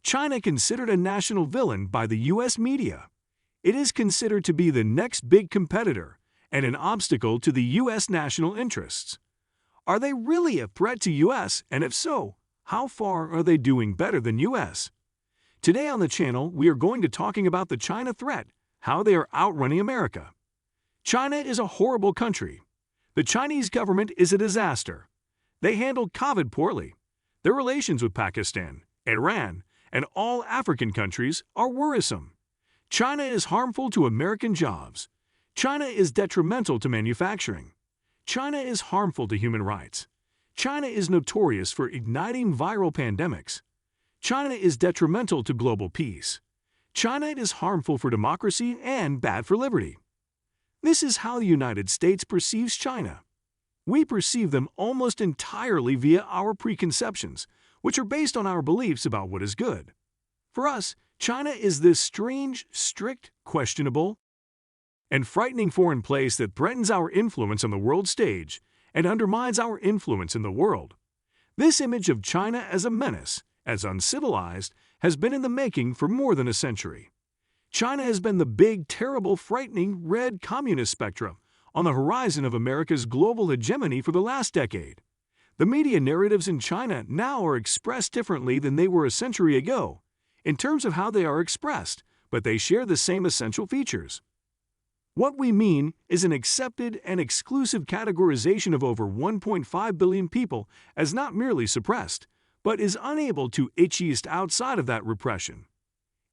China considered a national villain by the U.S. media. It is considered to be the next big competitor and an obstacle to the U.S. national interests. Are they really a threat to U.S., and if so, how far are they doing better than U.S.? Today on the channel, we are going to talking about the China threat, how they are outrunning America. China is a horrible country. The Chinese government is a disaster. They handled COVID poorly. Their relations with Pakistan, Iran, and all African countries are worrisome. China is harmful to American jobs. China is detrimental to manufacturing. China is harmful to human rights. China is notorious for igniting viral pandemics. China is detrimental to global peace. China is harmful for democracy and bad for liberty. This is how the United States perceives China. We perceive them almost entirely via our preconceptions, which are based on our beliefs about what is good. For us, China is this strange, strict, questionable, and frightening foreign place that threatens our influence on the world stage and undermines our influence in the world. This image of China as a menace, as uncivilized, has been in the making for more than a century. China has been the big, terrible, frightening, red communist spectrum on the horizon of America's global hegemony for the last decade. The media narratives in China now are expressed differently than they were a century ago, in terms of how they are expressed, but they share the same essential features. What we mean is an accepted and exclusive categorization of over 1.5 billion people as not merely suppressed, but is unable to exist outside of that repression.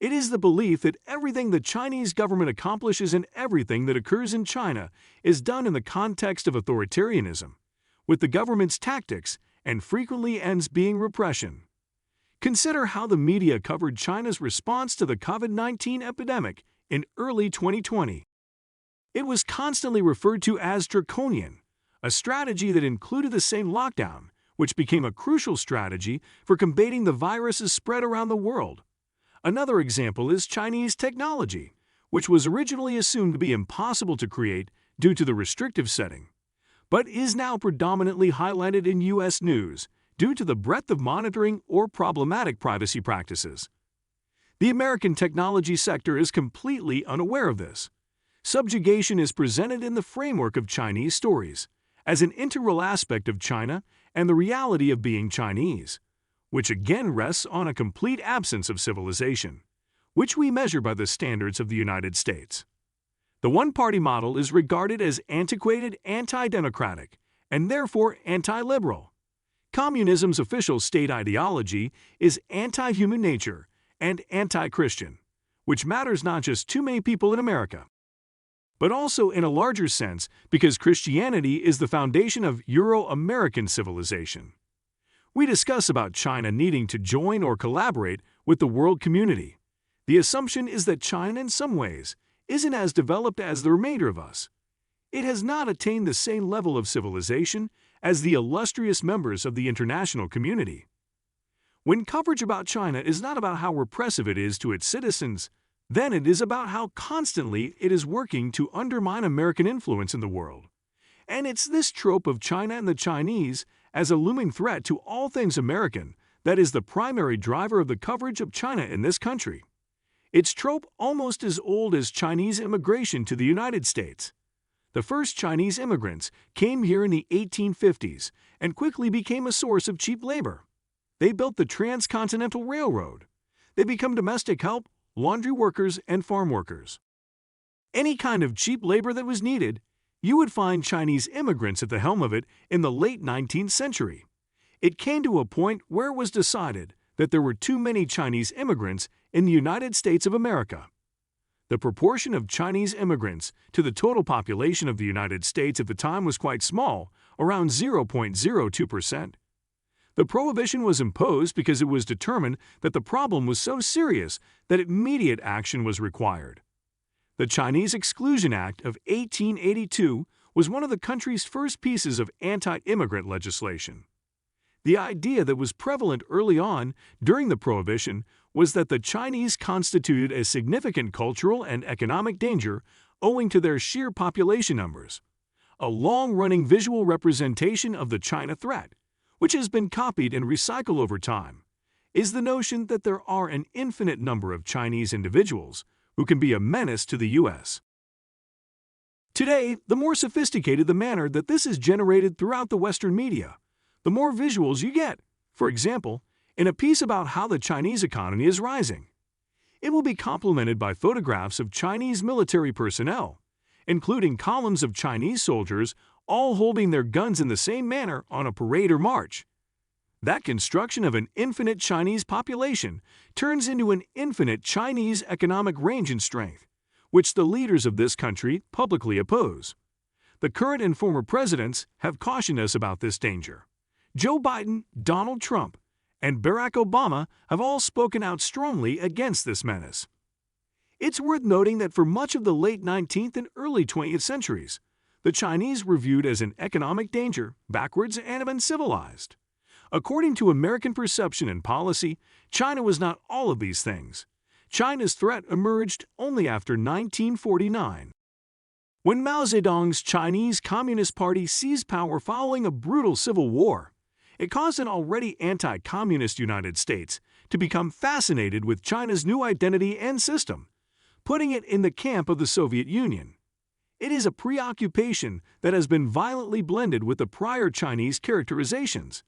It is the belief that everything the Chinese government accomplishes and everything that occurs in China is done in the context of authoritarianism, with the government's tactics, and frequently ends being repression. Consider how the media covered China's response to the COVID-19 epidemic in early 2020. It was constantly referred to as draconian, a strategy that included the same lockdown, which became a crucial strategy for combating the virus's spread around the world. Another example is Chinese technology, which was originally assumed to be impossible to create due to the restrictive setting, but is now predominantly highlighted in U.S. news due to the breadth of monitoring or problematic privacy practices. The American technology sector is completely unaware of this. Subjugation is presented in the framework of Chinese stories, as an integral aspect of China and the reality of being Chinese, which again rests on a complete absence of civilization, which we measure by the standards of the United States. The one-party model is regarded as antiquated, anti-democratic, and therefore anti-liberal. Communism's official state ideology is anti-human nature and anti-Christian, which matters not just to many people in America, but also in a larger sense because Christianity is the foundation of Euro-American civilization. We discuss about China needing to join or collaborate with the world community. The assumption is that China in some ways isn't as developed as the remainder of us. It has not attained the same level of civilization as the illustrious members of the international community. When coverage about China is not about how repressive it is to its citizens, then it is about how constantly it is working to undermine American influence in the world. And it's this trope of China and the Chinese as a looming threat to all things American that is the primary driver of the coverage of China in this country. It's trope almost as old as Chinese immigration to the United States. The first Chinese immigrants came here in the 1850s and quickly became a source of cheap labor. They built the Transcontinental Railroad. They became domestic help, laundry workers, and farm workers. Any kind of cheap labor that was needed, you would find Chinese immigrants at the helm of it in the late 19th century. It came to a point where it was decided that there were too many Chinese immigrants in the United States of America. The proportion of Chinese immigrants to the total population of the United States at the time was quite small, around 0.02%. The prohibition was imposed because it was determined that the problem was so serious that immediate action was required. The Chinese Exclusion Act of 1882 was one of the country's first pieces of anti-immigrant legislation. The idea that was prevalent early on during the Prohibition was that the Chinese constituted a significant cultural and economic danger owing to their sheer population numbers, a long-running visual representation of the China threat, which has been copied and recycled over time. is the notion that there are an infinite number of Chinese individuals who can be a menace to the U.S. Today, the more sophisticated the manner that this is generated throughout the Western media, the more visuals you get. For example, in a piece about how the Chinese economy is rising, it will be complemented by photographs of Chinese military personnel, including columns of Chinese soldiers all holding their guns in the same manner on a parade or march. That construction of an infinite Chinese population turns into an infinite Chinese economic range and strength, which the leaders of this country publicly oppose. The current and former presidents have cautioned us about this danger. Joe Biden, Donald Trump, and Barack Obama have all spoken out strongly against this menace. It's worth noting that for much of the late 19th and early 20th centuries, the Chinese were viewed as an economic danger, backwards, and uncivilized. According to American perception and policy, China was not all of these things. China's threat emerged only after 1949. When Mao Zedong's Chinese Communist Party seized power following a brutal civil war, it caused an already anti-communist United States to become fascinated with China's new identity and system, putting it in the camp of the Soviet Union. It is a preoccupation that has been violently blended with the prior Chinese characterizations.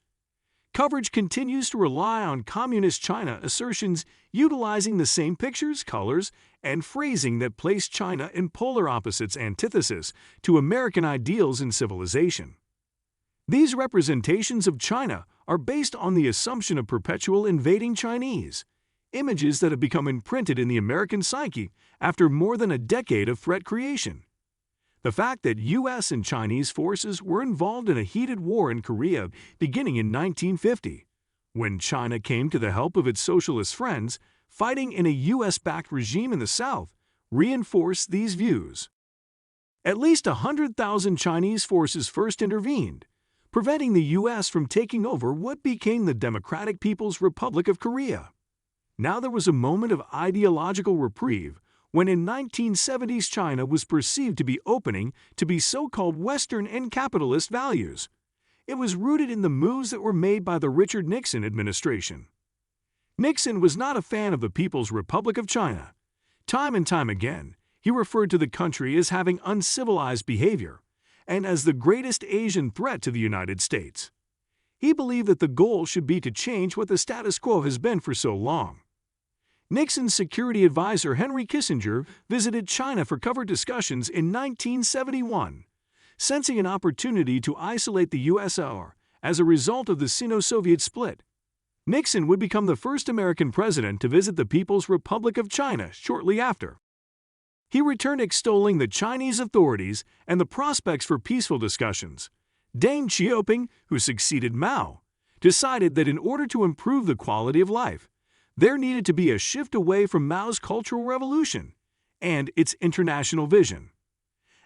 Coverage continues to rely on Communist China assertions utilizing the same pictures, colors, and phrasing that place China in polar opposites antithesis to American ideals and civilization. These representations of China are based on the assumption of perpetual invading Chinese, images that have become imprinted in the American psyche after more than a decade of threat creation. The fact that U.S. and Chinese forces were involved in a heated war in Korea beginning in 1950, when China came to the help of its socialist friends fighting in a U.S.-backed regime in the South, reinforced these views. At least 100,000 Chinese forces first intervened, preventing the U.S. from taking over what became the Democratic People's Republic of Korea. Now there was a moment of ideological reprieve when in 1970s China was perceived to be opening to be so-called Western and capitalist values. It was rooted in the moves that were made by the Richard Nixon administration. Nixon was not a fan of the People's Republic of China. Time and time again, he referred to the country as having uncivilized behavior and as the greatest Asian threat to the United States. He believed that the goal should be to change what the status quo has been for so long. Nixon's security advisor Henry Kissinger visited China for covert discussions in 1971, sensing an opportunity to isolate the USSR as a result of the Sino-Soviet split. Nixon would become the first American president to visit the People's Republic of China shortly after. He returned extolling the Chinese authorities and the prospects for peaceful discussions. Deng Xiaoping, who succeeded Mao, decided that in order to improve the quality of life, there needed to be a shift away from Mao's Cultural Revolution and its international vision.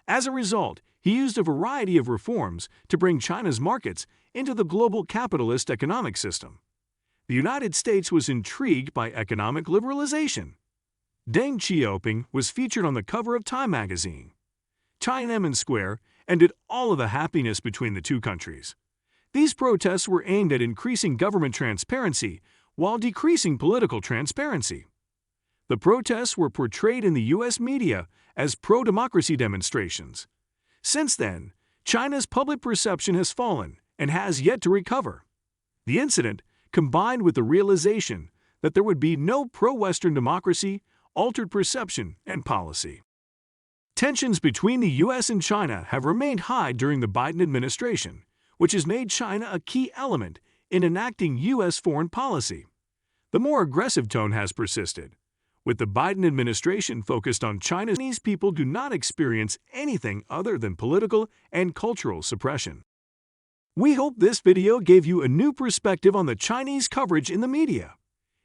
As a result, he used a variety of reforms to bring China's markets into the global capitalist economic system. The United States was intrigued by economic liberalization. Deng Xiaoping was featured on the cover of Time magazine. Tiananmen Square ended all of the happiness between the two countries. These protests were aimed at increasing government transparency while decreasing political transparency. The protests were portrayed in the U.S. media as pro-democracy demonstrations. Since then, China's public perception has fallen and has yet to recover. The incident, combined with the realization that there would be no pro-Western democracy, altered perception and policy. Tensions between the U.S. and China have remained high during the Biden administration, which has made China a key element in enacting U.S. foreign policy. The more aggressive tone has persisted, with the Biden administration focused on China's Chinese people do not experience anything other than political and cultural suppression. We hope this video gave you a new perspective on the Chinese coverage in the media.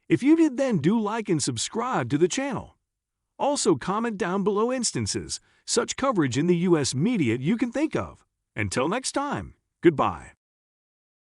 If you did, then do like and subscribe to the channel. Also comment down below instances such coverage in the U.S. media you can think of. Until next time, goodbye.